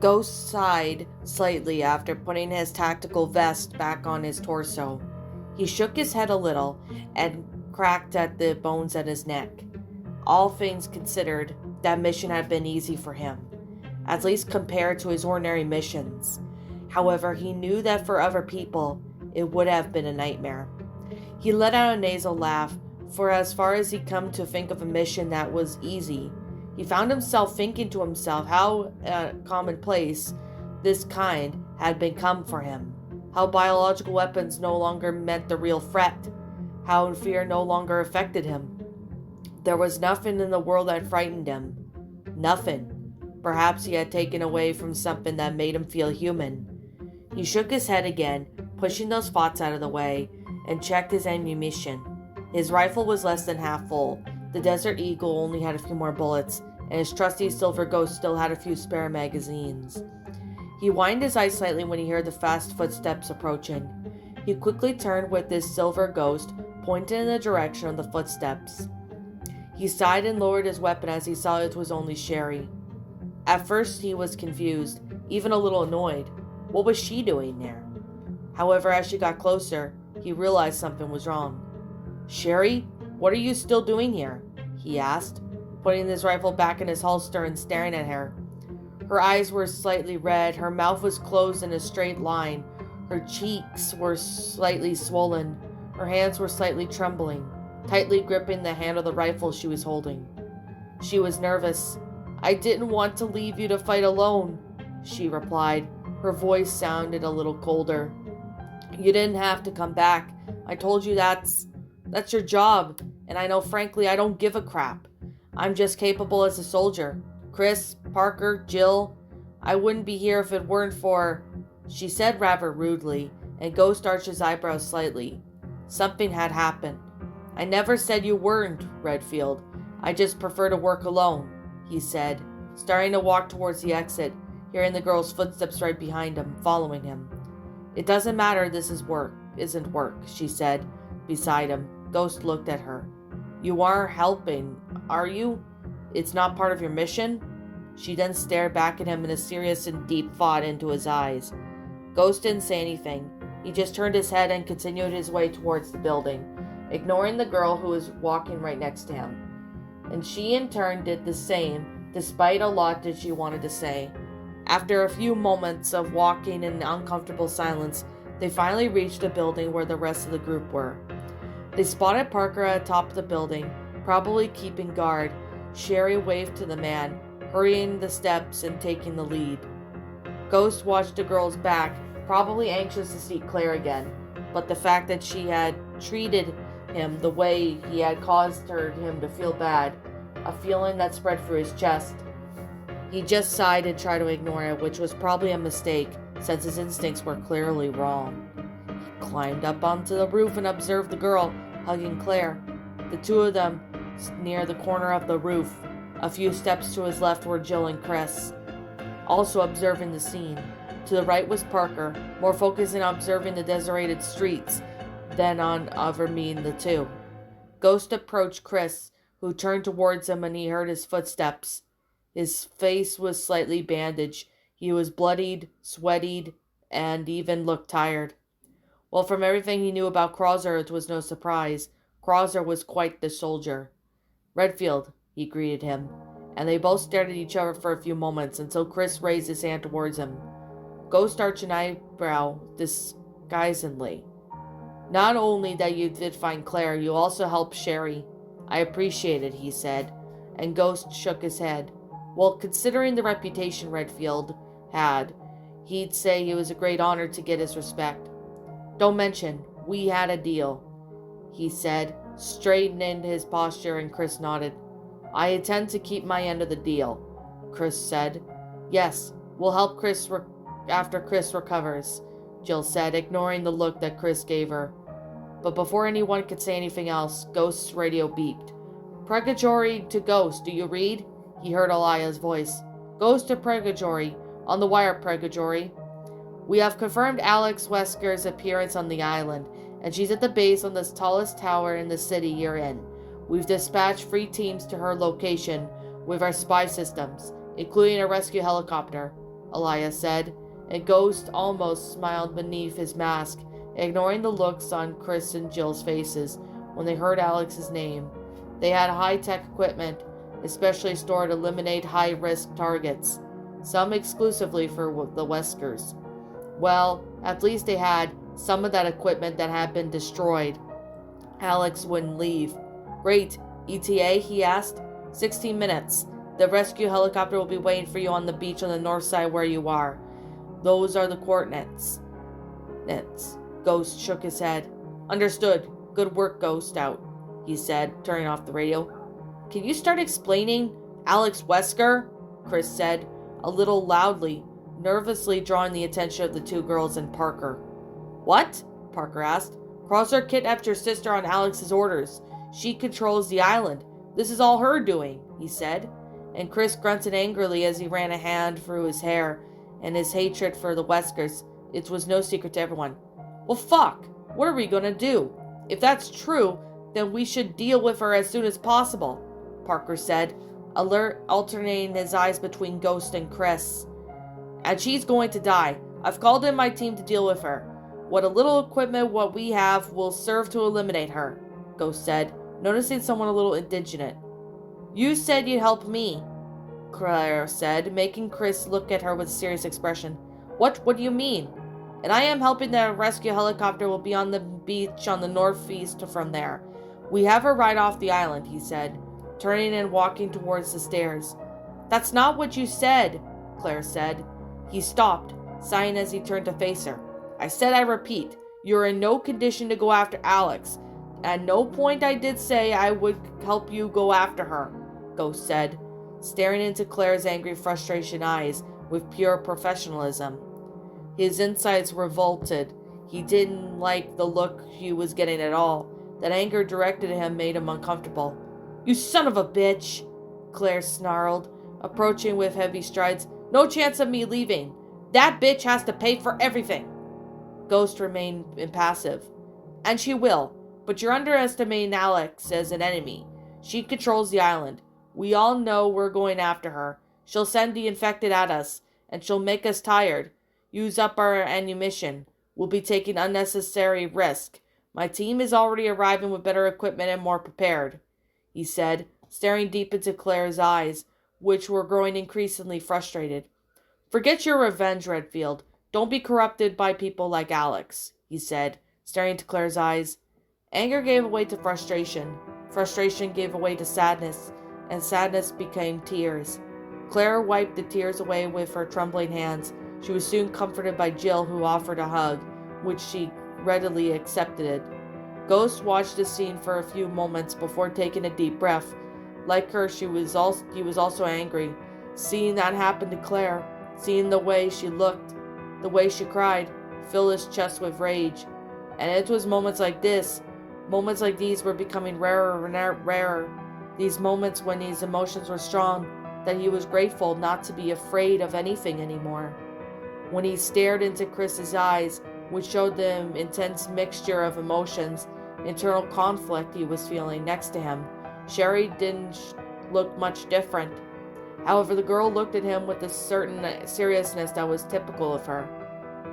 Ghost sighed slightly after putting his tactical vest back on his torso. He shook his head a little and cracked at the bones at his neck. All things considered, that mission had been easy for him, at least compared to his ordinary missions. However, he knew that for other people, it would have been a nightmare. He let out a nasal laugh, for as far as he'd come to think of a mission that was easy, he found himself thinking to himself how commonplace this kind had become for him, how biological weapons no longer meant the real threat, how fear no longer affected him. There was nothing in the world that frightened him. Nothing. Perhaps he had taken away from something that made him feel human. He shook his head again, pushing those thoughts out of the way, and checked his ammunition. His rifle was less than half full. The Desert Eagle only had a few more bullets, and his trusty Silver Ghost still had a few spare magazines. He widened his eyes slightly when he heard the fast footsteps approaching. He quickly turned with his Silver Ghost, pointed in the direction of the footsteps. He sighed and lowered his weapon as he saw it was only Sherry. At first he was confused, even a little annoyed. What was she doing there? However, as she got closer, he realized something was wrong. "Sherry, what are you still doing here?" he asked, putting his rifle back in his holster and staring at her. Her eyes were slightly red, her mouth was closed in a straight line, her cheeks were slightly swollen, her hands were slightly trembling, tightly gripping the hand of the rifle she was holding. She was nervous. "I didn't want to leave you to fight alone," she replied. Her voice sounded a little colder. "You didn't have to come back. I told you that's your job, and I know frankly I don't give a crap. I'm just capable as a soldier. Chris, Parker, Jill, I wouldn't be here if it weren't for..." She said rather rudely, and Ghost arched his eyebrows slightly. Something had happened. "I never said you weren't, Redfield. I just prefer to work alone," he said, starting to walk towards the exit, hearing the girl's footsteps right behind him, following him. "It doesn't matter, this is work, isn't work," she said, beside him. Ghost looked at her. "You are helping, are you? It's not part of your mission?" She then stared back at him in a serious and deep thought into his eyes. Ghost didn't say anything. He just turned his head and continued his way towards the building, ignoring the girl who was walking right next to him. And she in turn did the same, despite a lot that she wanted to say. After a few moments of walking in uncomfortable silence, they finally reached the building where the rest of the group were. They spotted Parker at the top of the building, probably keeping guard. Sherry waved to the man, hurrying the steps and taking the lead. Ghost watched the girl's back, probably anxious to see Claire again, but the fact that she had treated him the way he had caused him to feel bad, a feeling that spread through his chest. He just sighed and tried to ignore it, which was probably a mistake, since his instincts were clearly wrong. He climbed up onto the roof and observed the girl hugging Claire. The two of them near the corner of the roof. A few steps to his left were Jill and Chris, also observing the scene. To the right was Parker, more focusing on observing the desolated streets than on ever meeting the two. Ghost approached Chris, who turned towards him when he heard his footsteps. His face was slightly bandaged. He was bloodied, sweated, and even looked tired. Well, from everything he knew about Krauser, it was no surprise. Krauser was quite the soldier. "Redfield," he greeted him, and they both stared at each other for a few moments until Chris raised his hand towards him. Ghost arched an eyebrow disguisedly. "Not only that you did find Claire, you also helped Sherry. I appreciate it," he said, and Ghost shook his head. "Well, considering the reputation Redfield had, he'd say it was a great honor to get his respect. Don't mention, we had a deal," he said, straightening his posture, and Chris nodded. "I intend to keep my end of the deal," Chris said. "Yes, we'll help Chris after Chris recovers," Jill said, ignoring the look that Chris gave her. But before anyone could say anything else, Ghost's radio beeped. "Purgatory to Ghost, do you read?" He heard Elia's voice. "Ghost to Purgatory. On the wire, Purgatory. We have confirmed Alex Wesker's appearance on the island, and she's at the base on the tallest tower in the city you're in. We've dispatched 3 teams to her location with our spy systems, including a rescue helicopter. Elias said, and Ghost almost smiled beneath his mask, ignoring the looks on Chris and Jill's faces when they heard Alex's name. They had high-tech equipment, especially stored to eliminate high-risk targets, some exclusively for the Weskers. Well, at least they had some of that equipment that had been destroyed. Alex wouldn't leave. Great. ETA, he asked. 16 minutes. The rescue helicopter will be waiting for you on the beach on the north side where you are. Those are the coordinates. Ghost shook his head. Understood. Good work, Ghost out, he said, turning off the radio. Can you start explaining? Alex Wesker? Chris said, a little loudly, nervously drawing the attention of the two girls and Parker. What? Parker asked. Crosser kidnapped your sister on Alex's orders. She controls the island. This is all her doing, he said. And Chris grunted angrily as he ran a hand through his hair, and his hatred for the Weskers. It was no secret to everyone. Well, fuck. What are we gonna do? If that's true, then we should deal with her as soon as possible, Parker said, alert, alternating his eyes between Ghost and Chris. And she's going to die. I've called in my team to deal with her. What a little equipment what we have will serve to eliminate her, Ghost said, noticing someone a little indignant. You said you'd help me, Claire said, making Chris look at her with a serious expression. What do you mean? And I am helping. The rescue helicopter will be on the beach on the northeast from there. We have her right off the island, he said, turning and walking towards the stairs. That's not what you said, Claire said. He stopped, sighing as he turned to face her. I said, I repeat, you're in no condition to go after Alex. At no point I did say I would help you go after her, Ghost said, staring into Claire's angry frustration eyes with pure professionalism. His insides revolted. He didn't like the look she was getting at all. That anger directed at him made him uncomfortable. You son of a bitch, Claire snarled, approaching with heavy strides. No chance of me leaving. That bitch has to pay for everything. Ghost remained impassive. And she will, but you're underestimating Alex as an enemy. She controls the island. We all know we're going after her. She'll send the infected at us, and she'll make us tired. Use up our ammunition. We'll be taking unnecessary risk. My team is already arriving with better equipment and more prepared, he said, staring deep into Claire's eyes, which were growing increasingly frustrated. Forget your revenge, Redfield. Don't be corrupted by people like Alex, he said, staring into Claire's eyes. Anger gave way to frustration. Frustration gave way to sadness, and sadness became tears. Claire wiped the tears away with her trembling hands. She was soon comforted by Jill, who offered a hug, which she readily accepted. Ghost watched the scene for a few moments before taking a deep breath. Like her, he was also angry. Seeing that happen to Claire, seeing the way she looked, the way she cried, filled his chest with rage. And it was moments like these were becoming rarer and rarer. These moments when his emotions were strong, that he was grateful not to be afraid of anything anymore. When he stared into Chris's eyes, which showed the intense mixture of emotions, internal conflict he was feeling next to him, Sherry didn't look much different. However, the girl looked at him with a certain seriousness that was typical of her.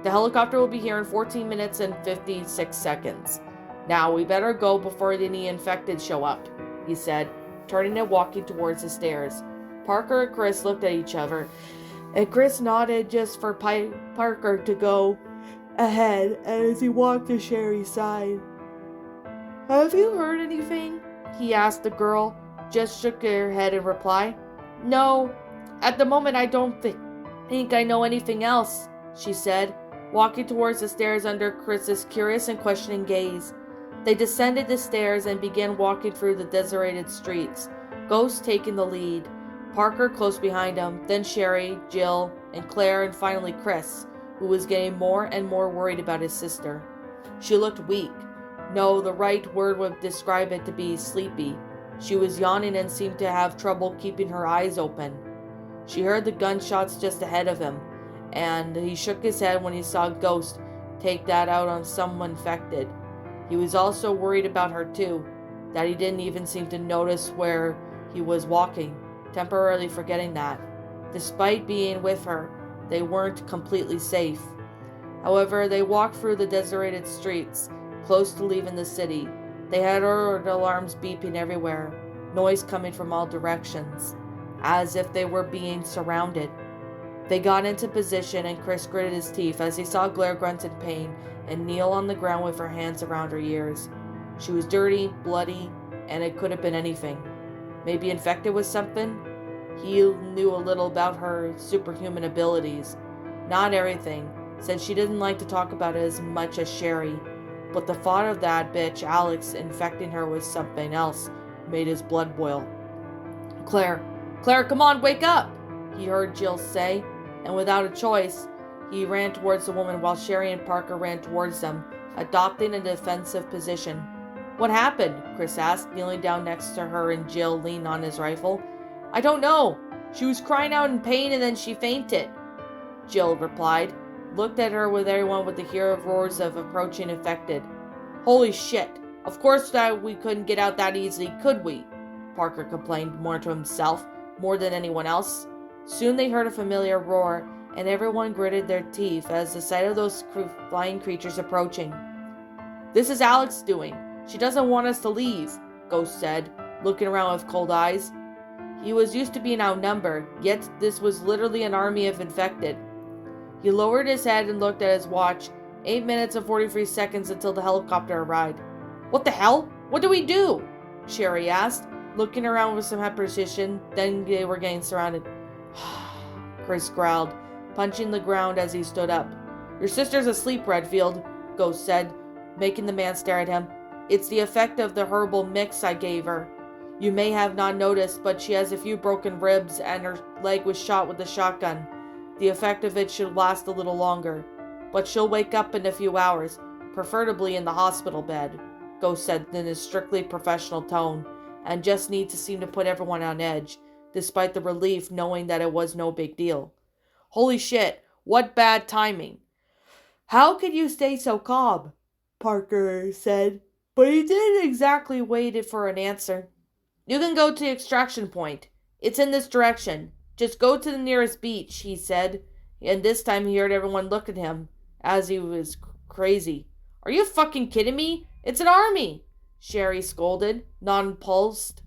The helicopter will be here in 14 minutes and 56 seconds. Now, we better go before any infected show up, he said, turning and walking towards the stairs. Parker and Chris looked at each other, and Chris nodded just for Parker to go ahead as he walked to Sherry's side. Have you heard anything? He asked the girl, just shook her head in reply. No, at the moment I don't think I know anything else, she said, walking towards the stairs under Chris's curious and questioning gaze. They descended the stairs and began walking through the desolated streets, Ghost taking the lead, Parker close behind him, then Sherry, Jill, and Claire, and finally Chris, who was getting more and more worried about his sister. She looked weak. No, the right word would describe it to be sleepy. She was yawning and seemed to have trouble keeping her eyes open. She heard the gunshots just ahead of him, and he shook his head when he saw Ghost take that out on someone infected. He was also worried about her too, that he didn't even seem to notice where he was walking, temporarily forgetting that. Despite being with her, they weren't completely safe. However, they walked through the deserted streets, close to leaving the city. They had heard alarms beeping everywhere, noise coming from all directions, as if they were being surrounded. They got into position, and Chris gritted his teeth as he saw Claire grunt in pain and kneel on the ground with her hands around her ears. She was dirty, bloody, and it could have been anything. Maybe infected with something? He knew a little about her superhuman abilities. Not everything, since she didn't like to talk about it as much as Sherry. But the thought of that bitch Alex infecting her with something else made his blood boil. Claire, come on, wake up! He heard Jill say, and without a choice, he ran towards the woman while Sherry and Parker ran towards them, adopting a defensive position. What happened? Chris asked, kneeling down next to her, and Jill leaned on his rifle. I don't know. She was crying out in pain and then she fainted, Jill replied. Looked at her with everyone with the hear roars of approaching infected. Holy shit. Of course that we couldn't get out that easily, could we? Parker complained, more to himself, more than anyone else. Soon they heard a familiar roar, and everyone gritted their teeth as the sight of those flying creatures approaching. This is Alex doing. She doesn't want us to leave, Ghost said, looking around with cold eyes. He was used to being outnumbered, yet this was literally an army of infected. He lowered his head and looked at his watch. 8 minutes and 43 seconds until the helicopter arrived. What the hell? What do we do? Sherry asked, looking around with some hesitation. Then they were getting surrounded. Chris growled, punching the ground as he stood up. Your sister's asleep, Redfield, Ghost said, making the man stare at him. It's the effect of the herbal mix I gave her. You may have not noticed, but she has a few broken ribs and her leg was shot with a shotgun. The effect of it should last a little longer. But she'll wake up in a few hours, preferably in the hospital bed, Ghost said in a strictly professional tone, and just need to seem to put everyone on edge, despite the relief knowing that it was no big deal. Holy shit, what bad timing. How could you stay so calm? Parker said, but he didn't exactly wait for an answer. You can go to the extraction point. It's in this direction. Just go to the nearest beach, he said, and this time he heard everyone look at him, as he was crazy. Are you fucking kidding me? It's an army, Sherry scolded, nonplussed.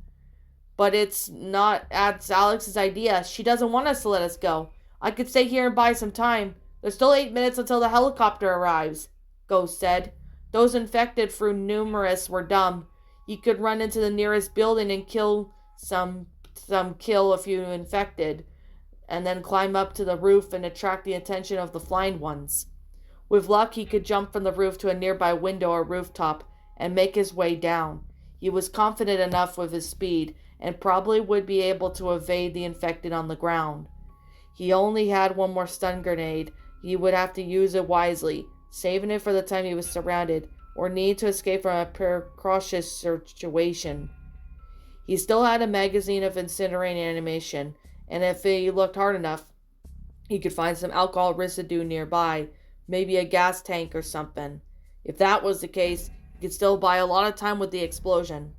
But it's Alex's idea. She doesn't want us to let us go. I could stay here and buy some time. There's still 8 minutes until the helicopter arrives, Ghost said. Those infected through numerous were dumb. You could run into the nearest building and kill a few infected, and then climb up to the roof and attract the attention of the flying ones. With luck, he could jump from the roof to a nearby window or rooftop and make his way down. He was confident enough with his speed and probably would be able to evade the infected on the ground. He only had one more stun grenade. He would have to use it wisely, saving it for the time he was surrounded or need to escape from a precocious situation. He still had a magazine of incinerating ammunition, and if he looked hard enough, he could find some alcohol residue nearby, maybe a gas tank or something. If that was the case, he could still buy a lot of time with the explosion.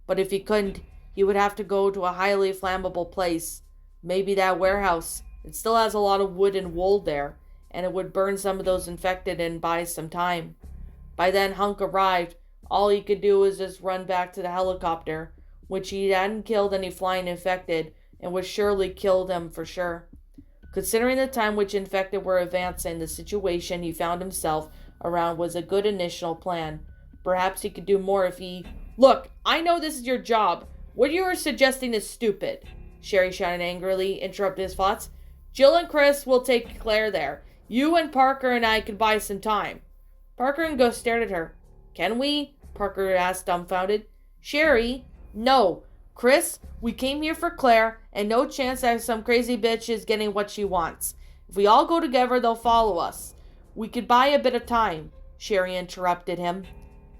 But if he couldn't, he would have to go to a highly flammable place, maybe that warehouse. It still has a lot of wood and wool there, and it would burn some of those infected and buy some time. By then Hunk arrived. All he could do was just run back to the helicopter, which he hadn't killed any flying infected, and would surely kill them for sure. Considering the time which infected were advancing, the situation he found himself around was a good initial plan. Perhaps he could do more if he... Look, I know this is your job. What you are suggesting is stupid, Sherry shouted angrily, interrupting his thoughts. Jill and Chris will take Claire there. You and Parker and I can buy some time. Parker and Ghost stared at her. Can we? Parker asked, dumbfounded. Sherry? No. Chris, we came here for Claire, and no chance that some crazy bitch is getting what she wants. If we all go together, they'll follow us. We could buy a bit of time, Sherry interrupted him.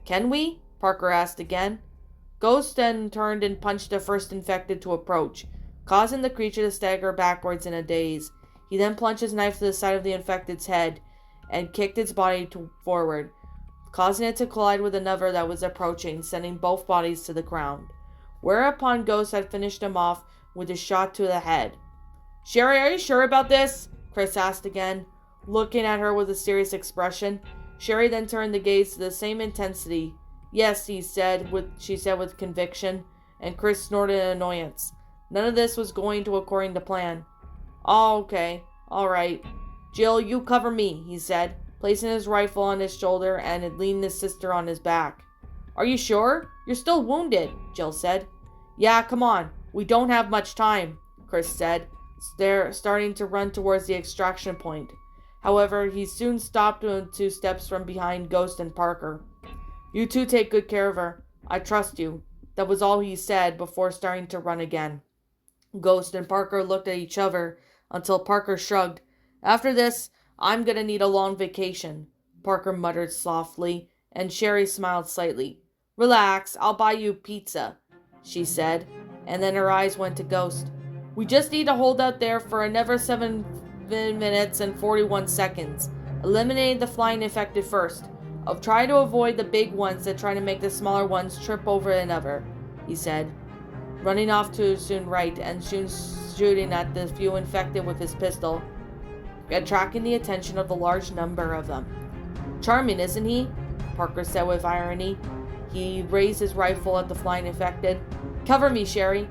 Can we? Parker asked again. Ghost then turned and punched the first infected to approach, causing the creature to stagger backwards in a daze. He then plunged his knife to the side of the infected's head and kicked its body forward, causing it to collide with another that was approaching, sending both bodies to the ground. Whereupon Ghost had finished him off with a shot to the head. Sherry, are you sure about this? Chris asked again, looking at her with a serious expression. Sherry then turned the gaze to the same intensity. Yes, she said with conviction, and Chris snorted in annoyance. None of this was going according to plan. Oh, okay. All right. Jill, you cover me, he said, placing his rifle on his shoulder and leaning his sister on his back. Are you sure? You're still wounded, Jill said. Yeah, come on. We don't have much time, Chris said, starting to run towards the extraction point. However, he soon stopped 2 steps from behind Ghost and Parker. You two take good care of her. I trust you. That was all he said before starting to run again. Ghost and Parker looked at each other until Parker shrugged. After this, I'm gonna need a long vacation, Parker muttered softly, and Sherry smiled slightly. Relax, I'll buy you pizza, she said, and then her eyes went to Ghost. We just need to hold out there for another 7 minutes and 41 seconds. Eliminate the flying infected first. I'll try to avoid the big ones that try to make the smaller ones trip over another, he said, running off to soon right and soon shooting at the few infected with his pistol, attracting the attention of the large number of them. Charming, isn't he? Parker said with irony. He raised his rifle at the flying infected. Cover me, Sherry.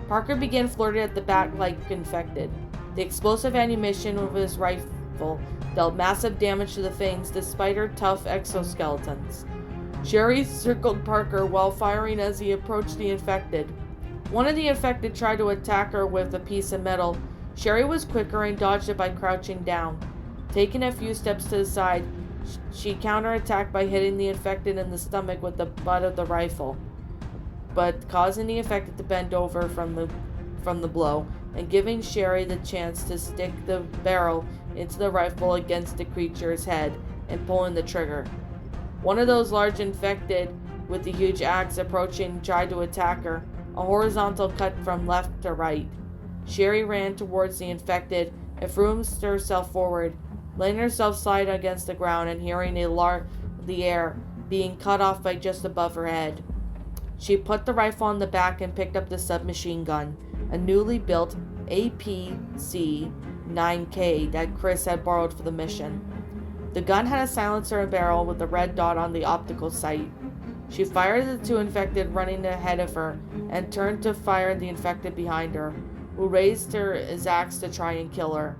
Parker began flirting at the bat-like infected. The explosive ammunition of his rifle dealt massive damage to the things despite her tough exoskeletons. Sherry circled Parker while firing as he approached the infected. One of the infected tried to attack her with a piece of metal. Sherry was quicker and dodged it by crouching down. Taking a few steps to the side, she counterattacked by hitting the infected in the stomach with the butt of the rifle, but causing the infected to bend over from the blow and giving Sherry the chance to stick the barrel into the rifle against the creature's head and pulling the trigger. One of those large infected with the huge axe approaching tried to attack her, a horizontal cut from left to right. Sherry ran towards the infected and threw herself forward, letting herself slide against the ground and hearing the air being cut off by just above her head. She put the rifle on the back and picked up the submachine gun, a newly built APC-9K that Chris had borrowed for the mission. The gun had a silencer and barrel with a red dot on the optical sight. She fired at the 2 infected running ahead of her and turned to fire at the infected behind her, who raised his axe to try and kill her.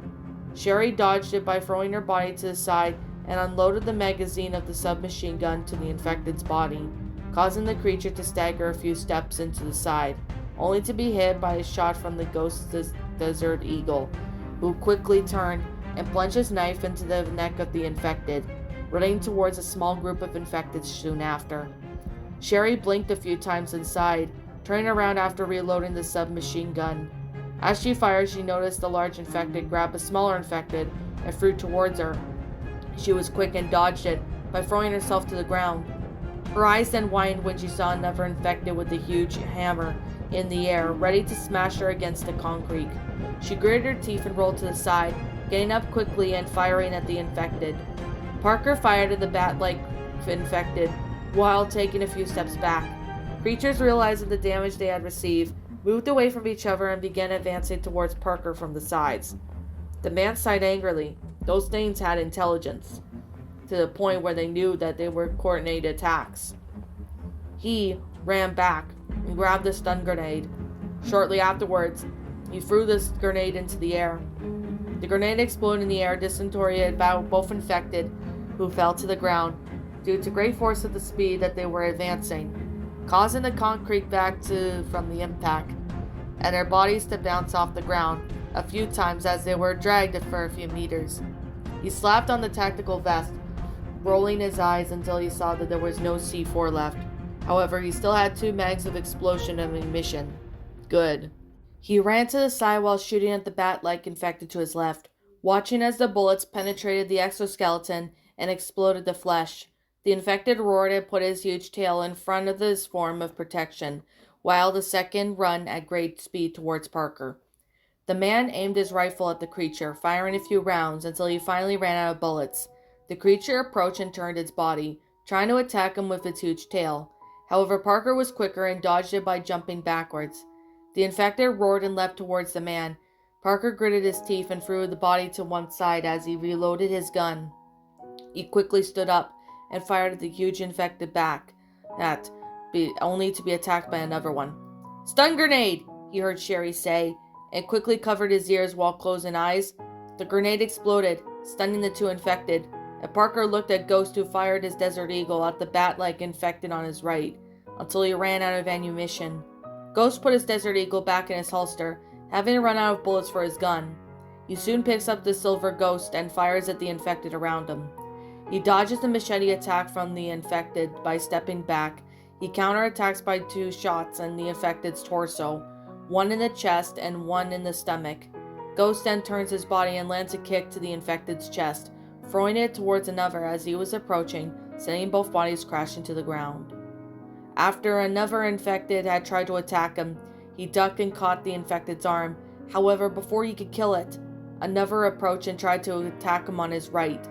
Sherry dodged it by throwing her body to the side and unloaded the magazine of the submachine gun to the infected's body, causing the creature to stagger a few steps into the side, only to be hit by a shot from the Ghost's Desert Eagle, who quickly turned and plunged his knife into the neck of the infected, running towards a small group of infected soon after. Sherry blinked a few times inside, turning around after reloading the submachine gun. As she fired, she noticed the large infected grab a smaller infected and threw towards her. She was quick and dodged it by throwing herself to the ground. Her eyes then widened when she saw another infected with a huge hammer in the air, ready to smash her against the concrete. She gritted her teeth and rolled to the side, getting up quickly and firing at the infected. Parker fired at the bat-like infected while taking a few steps back. Creatures realizing the damage they had received, moved away from each other and began advancing towards Parker from the sides. The man sighed angrily. Those things had intelligence, to the point where they knew that they were coordinated attacks. He ran back and grabbed the stun grenade. Shortly afterwards, he threw this grenade into the air. The grenade exploded in the air, disoriented both infected, who fell to the ground due to great force of the speed that they were advancing, causing the concrete back from the impact, and their bodies to bounce off the ground a few times as they were dragged for a few meters. He slapped on the tactical vest, rolling his eyes until he saw that there was no C4 left. However, he still had 2 mags of explosion ammunition. Good. He ran to the side while shooting at the bat-like infected to his left, watching as the bullets penetrated the exoskeleton and exploded the flesh. The infected roared and put his huge tail in front of his form of protection, while the second ran at great speed towards Parker. The man aimed his rifle at the creature, firing a few rounds until he finally ran out of bullets. The creature approached and turned its body, trying to attack him with its huge tail. However, Parker was quicker and dodged it by jumping backwards. The infected roared and leapt towards the man. Parker gritted his teeth and threw the body to one side as he reloaded his gun. He quickly stood up and fired at the huge infected back, only to be attacked by another one. "Stun grenade!" he heard Sherry say, and quickly covered his ears while closing eyes. The grenade exploded, stunning the two infected, and Parker looked at Ghost, who fired his Desert Eagle at the bat-like infected on his right, until he ran out of ammunition. Ghost put his Desert Eagle back in his holster, having run out of bullets for his gun. He soon picks up the silver Ghost and fires at the infected around him. He dodges the machete attack from the infected by stepping back. He counterattacks by 2 shots in the infected's torso, one in the chest and one in the stomach. Ghost then turns his body and lands a kick to the infected's chest, throwing it towards another as he was approaching, sending both bodies crashing to the ground. After another infected had tried to attack him, he ducked and caught the infected's arm. However, before he could kill it, another approached and tried to attack him on his right.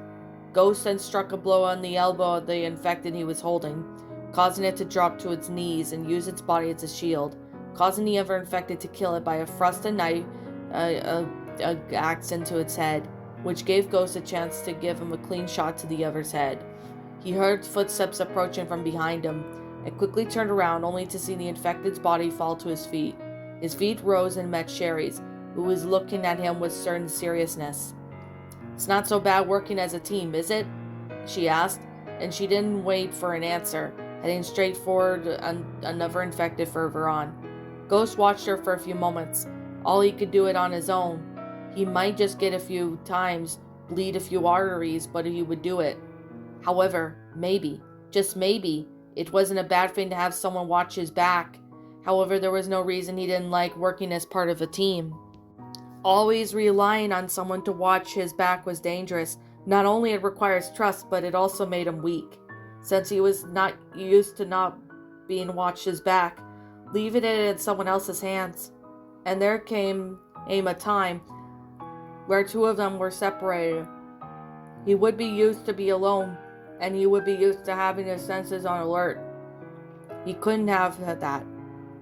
Ghost then struck a blow on the elbow of the infected he was holding, causing it to drop to its knees and use its body as a shield, causing the other infected to kill it by a thrust a knife axe into its head, which gave Ghost a chance to give him a clean shot to the other's head. He heard footsteps approaching from behind him, and quickly turned around only to see the infected's body fall to his feet. His feet rose and met Sherry's, who was looking at him with certain seriousness. "It's not so bad working as a team, is it?" she asked, and she didn't wait for an answer, heading straight forward another infected further on. Ghost watched her for a few moments. All he could do it on his own. He might just get a few times, bleed a few arteries, but he would do it. However, maybe, just maybe, it wasn't a bad thing to have someone watch his back. However, there was no reason he didn't like working as part of a team. Always relying on someone to watch his back was dangerous. Not only it requires trust, but it also made him weak. Since he was not used to not being watched his back, leaving it in someone else's hands. And there came a time where 2 of them were separated. He would be used to be alone, and he would be used to having his senses on alert. He couldn't have that.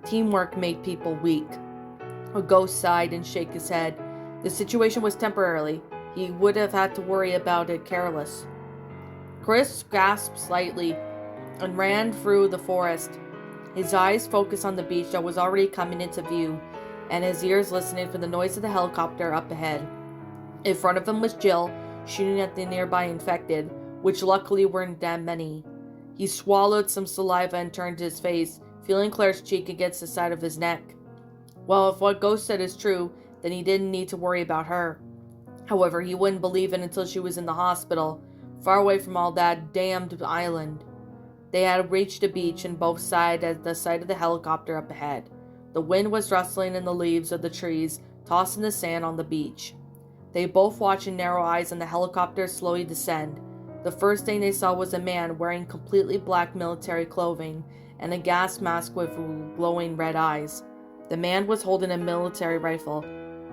Teamwork made people weak. A Ghost sighed and shook his head. The situation was temporary. He would have had to worry about it careless. Chris gasped slightly and ran through the forest. His eyes focused on the beach that was already coming into view, and his ears listening for the noise of the helicopter up ahead. In front of him was Jill, shooting at the nearby infected, which luckily weren't that many. He swallowed some saliva and turned his face, feeling Claire's cheek against the side of his neck. Well, if what Ghost said is true, then he didn't need to worry about her. However, he wouldn't believe it until she was in the hospital, far away from all that damned island. They had reached the beach and both sighed at the sight of the helicopter up ahead. The wind was rustling in the leaves of the trees, tossing the sand on the beach. They both watched in narrow eyes and the helicopter slowly descend. The first thing they saw was a man wearing completely black military clothing and a gas mask with glowing red eyes. The man was holding a military rifle,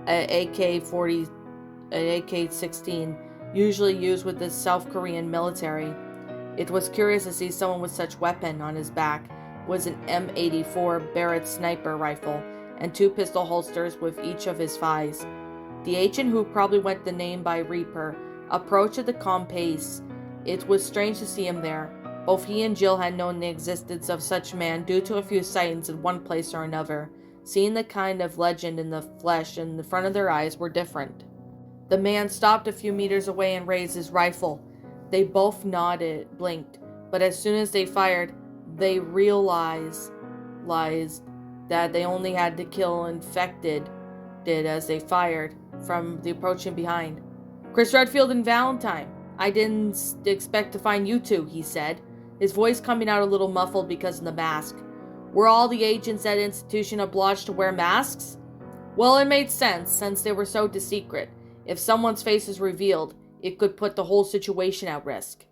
an AK-16, usually used with the South Korean military. It was curious to see someone with such weapon on his back. It was an M84 Barrett sniper rifle and 2 pistol holsters with each of his thighs. The agent, who probably went the name by Reaper, approached at a calm pace. It was strange to see him there. Both he and Jill had known the existence of such a man due to a few sightings in one place or another. Seeing the kind of legend in the flesh in the front of their eyes were different. The man stopped a few meters away and raised his rifle. They both nodded, blinked, but as soon as they fired, they realized that they only had to kill infected as they fired from the approaching behind. "Chris Redfield and Valentine. I didn't expect to find you 2, he said, his voice coming out a little muffled because of the mask. Were all the agents at the institution obliged to wear masks? Well, it made sense, since they were so secret. If someone's face is revealed, it could put the whole situation at risk.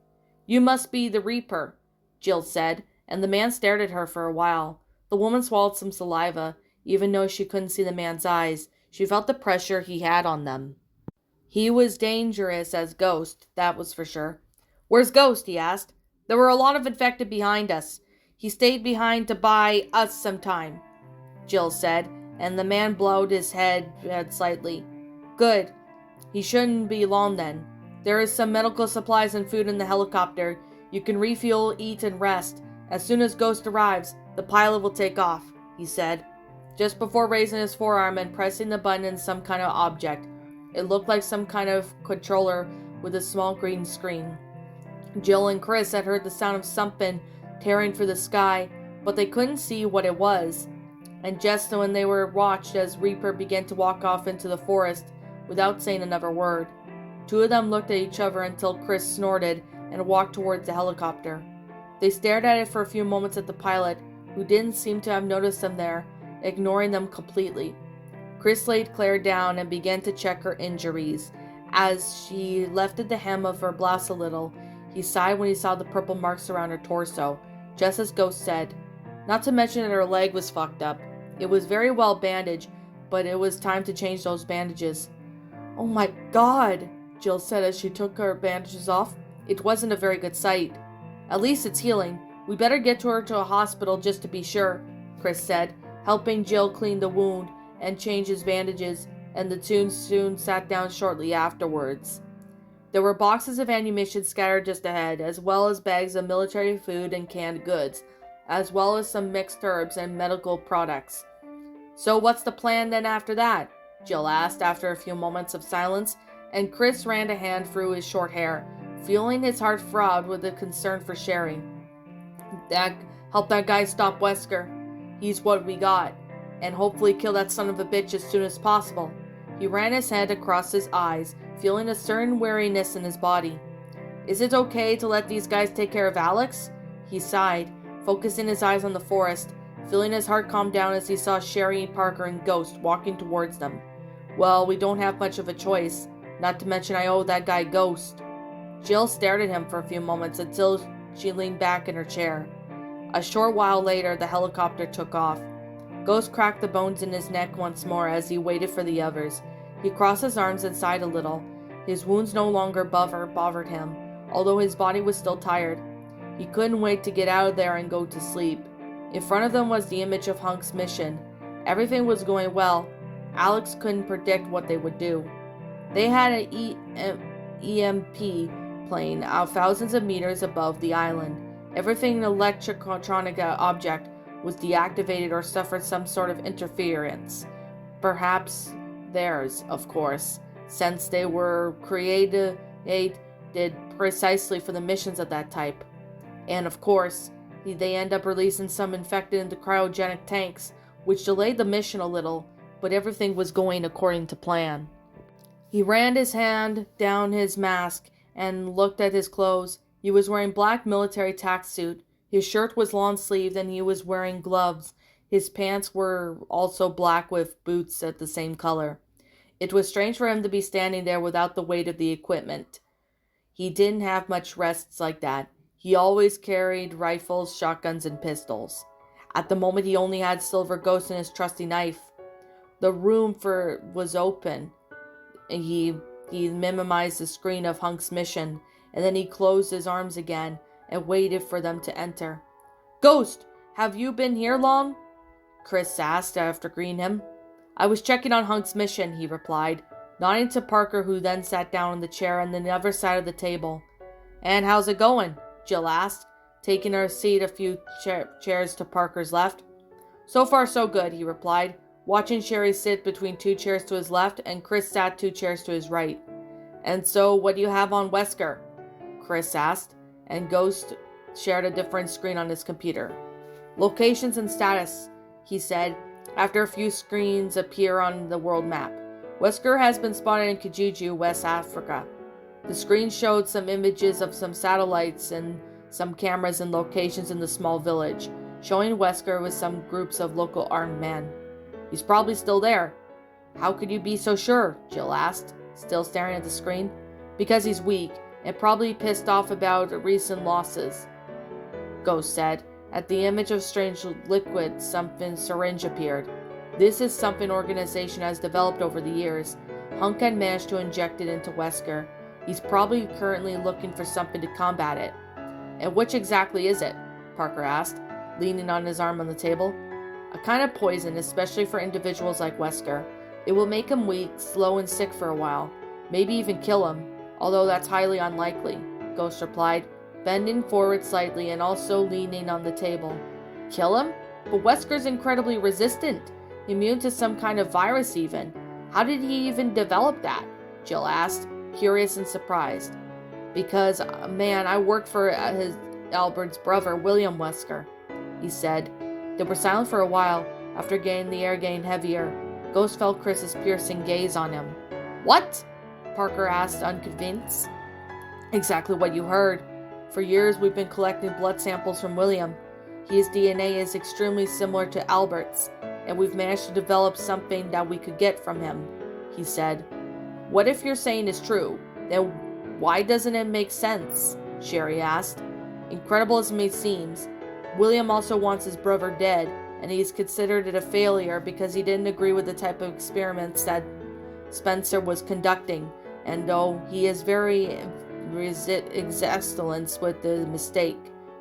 You must be the Reaper, Jill said, and the man stared at her for a while. The woman swallowed some saliva. Even though she couldn't see the man's eyes, she felt the pressure he had on them. He was dangerous as Ghost, that was for sure. "Where's Ghost?" he asked. "There were a lot of infected behind us. He stayed behind to buy us some time," Jill said, and the man bowed his head slightly. Good. He shouldn't be long then. There is some medical supplies and food in the helicopter. You can refuel, eat, and rest. As soon as Ghost arrives, the pilot will take off, he said, just before raising his forearm and pressing the button in some kind of object. It looked like some kind of controller with a small green screen. Jill and Chris had heard the sound of something tearing through the sky, but they couldn't see what it was. And just when they were watched as Reaper began to walk off into the forest without saying another word. Two of them looked at each other until Chris snorted and walked towards the helicopter. They stared at it for a few moments at the pilot, who didn't seem to have noticed them there, ignoring them completely. Chris laid Claire down and began to check her injuries. As she lifted the hem of her blouse a little, he sighed when he saw the purple marks around her torso, just as Ghost said. Not to mention that her leg was fucked up. It was very well bandaged, but it was time to change those bandages. "Oh my God," Jill said as she took her bandages off. It wasn't a very good sight. "At least it's healing. We better get her to a hospital just to be sure," Chris said, helping Jill clean the wound and change his bandages, and the two soon sat down shortly afterwards. There were boxes of ammunition scattered just ahead, as well as bags of military food and canned goods, as well as some mixed herbs and medical products. "So what's the plan then after that?" Jill asked after a few moments of silence, and Chris ran a hand through his short hair, feeling his heart throb with a concern for Sherry. Help that guy stop Wesker. He's what we got. And hopefully kill that son of a bitch as soon as possible." He ran his hand across his eyes, feeling a certain weariness in his body. "Is it okay to let these guys take care of Alex?" He sighed, focusing his eyes on the forest, feeling his heart calm down as he saw Sherry, Parker, and Ghost walking towards them. "Well, we don't have much of a choice. Not to mention I owe that guy Ghost." Jill stared at him for a few moments until she leaned back in her chair. A short while later, the helicopter took off. Ghost cracked the bones in his neck once more as he waited for the others. He crossed his arms and sighed a little. His wounds no longer bothered him, although his body was still tired. He couldn't wait to get out of there and go to sleep. In front of them was the image of Hunk's mission. Everything was going well. Alex couldn't predict what they would do. They had an EMP plane out thousands of meters above the island. Everything electronic object was deactivated or suffered some sort of interference. Perhaps theirs, of course, since they were created precisely for the missions of that type. And of course, they end up releasing some infected into cryogenic tanks, which delayed the mission a little, but everything was going according to plan. He ran his hand down his mask and looked at his clothes. He was wearing black military tack suit. His shirt was long-sleeved and he was wearing gloves. His pants were also black with boots at the same color. It was strange for him to be standing there without the weight of the equipment. He didn't have much rests like that. He always carried rifles, shotguns, and pistols. At the moment, he only had Silver Ghost and his trusty knife. The room was open. He minimized the screen of Hunk's mission, and then he closed his arms again and waited for them to enter. "Ghost, have you been here long?" Chris asked after greeting him. "I was checking on Hunk's mission," he replied, nodding to Parker, who then sat down in the chair on the other side of the table. "And how's it going?" Jill asked, taking her seat a few chairs to Parker's left. "So far so good," he replied, watching Sherry sit between two chairs to his left and Chris sat two chairs to his right. "And so, what do you have on Wesker?" Chris asked, and Ghost shared a different screen on his computer. "Locations and status," he said, after a few screens appear on the world map. "Wesker has been spotted in Kijiji, West Africa." The screen showed some images of some satellites and some cameras and locations in the small village, showing Wesker with some groups of local armed men. "He's probably still there." "How could you be so sure?" Jill asked, still staring at the screen. "Because he's weak, and probably pissed off about recent losses," Ghost said. At the image of strange liquid, something syringe appeared. "This is something organization has developed over the years. Hunk had managed to inject it into Wesker. He's probably currently looking for something to combat it." "And which exactly is it?" Parker asked, leaning on his arm on the table. "A kind of poison, especially for individuals like Wesker. It will make him weak, slow, and sick for a while. Maybe even kill him, although that's highly unlikely, Ghost replied, bending forward slightly and also leaning on the table. Kill him? But Wesker's incredibly resistant, immune to some kind of virus even. How did he even develop that? Jill asked, curious and surprised. Because, man, I worked for Albert's brother, William Wesker, he said. They were silent for a while. After the air gained heavier, Ghost felt Chris's piercing gaze on him. What? Parker asked, unconvinced. Exactly what you heard. For years we've been collecting blood samples from William. His DNA is extremely similar to Albert's, and we've managed to develop something that we could get from him, he said. What if you're saying is true? Then why doesn't it make sense? Sherry asked. Incredible as it may seem, William also wants his brother dead, and he's considered it a failure because he didn't agree with the type of experiments that Spencer was conducting, and though he is very exasperant with the mistake,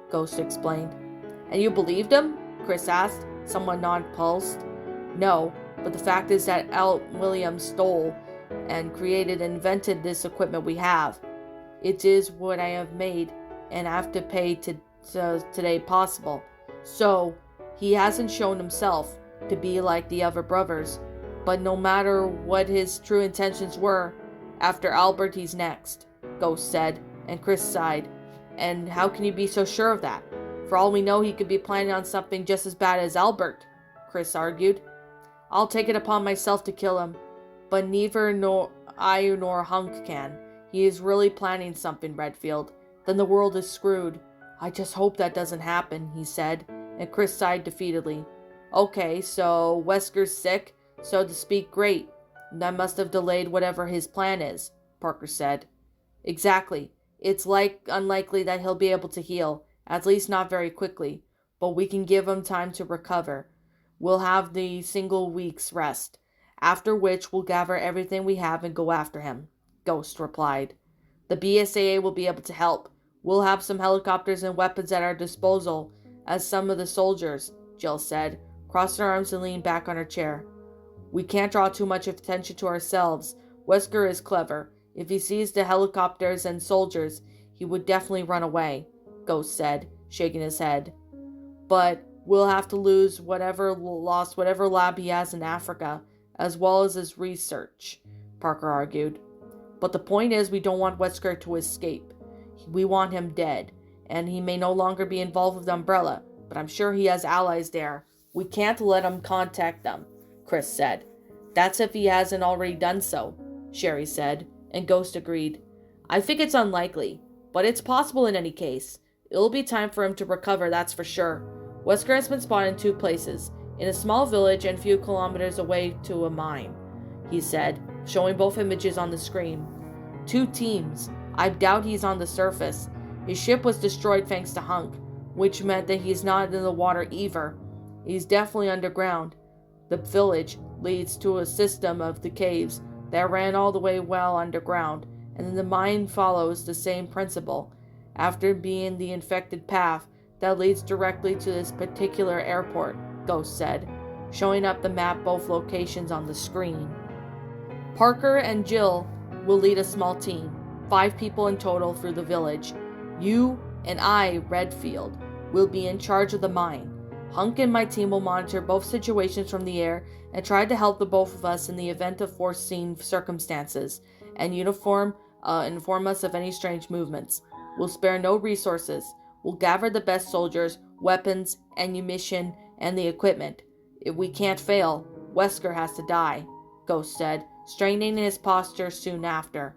Ghost explained. And you believed him? Chris asked, somewhat nonplussed. No, but the fact is that William stole and created and invented this equipment we have. It is what I have made and have to pay today possible. So, he hasn't shown himself to be like the other brothers, but no matter what his true intentions were, after Albert he's next, Ghost said, and Chris sighed. And how can you be so sure of that? For all we know, he could be planning on something just as bad as Albert, Chris argued. I'll take it upon myself to kill him, but neither I nor Hunk can. He is really planning something, Redfield. Then the world is screwed. I just hope that doesn't happen, he said, and Chris sighed defeatedly. Okay, so Wesker's sick, so to speak, great. That must have delayed whatever his plan is, Parker said. Exactly. It's unlikely that he'll be able to heal, at least not very quickly, but we can give him time to recover. We'll have the single week's rest, after which we'll gather everything we have and go after him, Ghost replied. The BSAA will be able to help. We'll have some helicopters and weapons at our disposal, as some of the soldiers, Jill said, crossed her arms and leaned back on her chair. We can't draw too much attention to ourselves. Wesker is clever. If he sees the helicopters and soldiers, he would definitely run away, Ghost said, shaking his head. But we'll have to lose whatever lab he has in Africa, as well as his research, Parker argued. But the point is we don't want Wesker to escape. We want him dead, and he may no longer be involved with Umbrella, but I'm sure he has allies there. We can't let him contact them, Chris said. That's if he hasn't already done so, Sherry said, and Ghost agreed. I think it's unlikely, but it's possible in any case. It'll be time for him to recover, that's for sure. Wesker has been spotted in 2 places, in a small village and a few kilometers away to a mine, he said, showing both images on the screen. 2 teams. I doubt he's on the surface. His ship was destroyed thanks to Hunk, which meant that he's not in the water either. He's definitely underground. The village leads to a system of the caves that ran all the way well underground, and then the mine follows the same principle, after being the infected path that leads directly to this particular airport, Ghost said, showing up the map both locations on the screen. Parker and Jill will lead a small team, 5 people in total through the village. You and I, Redfield, will be in charge of the mine. Hunk and my team will monitor both situations from the air and try to help the both of us in the event of foreseen circumstances, and inform us of any strange movements. We'll spare no resources. We'll gather the best soldiers, weapons, ammunition, and the equipment. If we can't fail, Wesker has to die, Ghost said, straightening his posture soon after.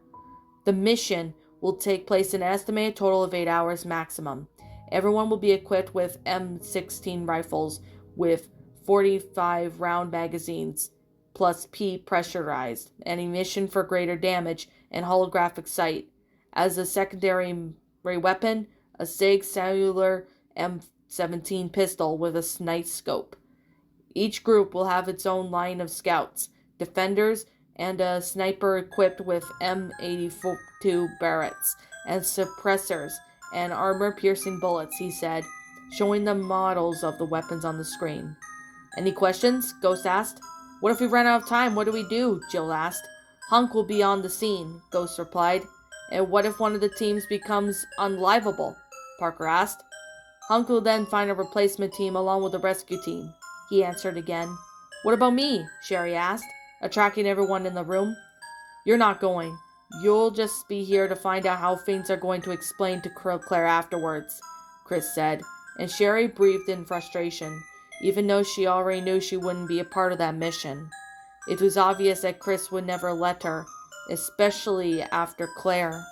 The mission will take place in an estimated total of 8 hours maximum. Everyone will be equipped with M16 rifles with 45 round magazines, plus P pressurized, ammunition for greater damage, and holographic sight. As a secondary weapon, a SIG cellular M17 pistol with a night scope. Each group will have its own line of scouts, defenders, and a sniper equipped with M82 Barretts and suppressors and armor-piercing bullets, he said, showing the models of the weapons on the screen. Any questions? Ghost asked. What if we run out of time? What do we do? Jill asked. Hunk will be on the scene, Ghost replied. And what if one of the teams becomes unlivable? Parker asked. Hunk will then find a replacement team along with the rescue team, he answered again. What about me? Sherry asked, attracting everyone in the room. You're not going. You'll just be here to find out how things are going to explain to Claire afterwards, Chris said, and Sherry breathed in frustration, even though she already knew she wouldn't be a part of that mission. It was obvious that Chris would never let her, especially after Claire.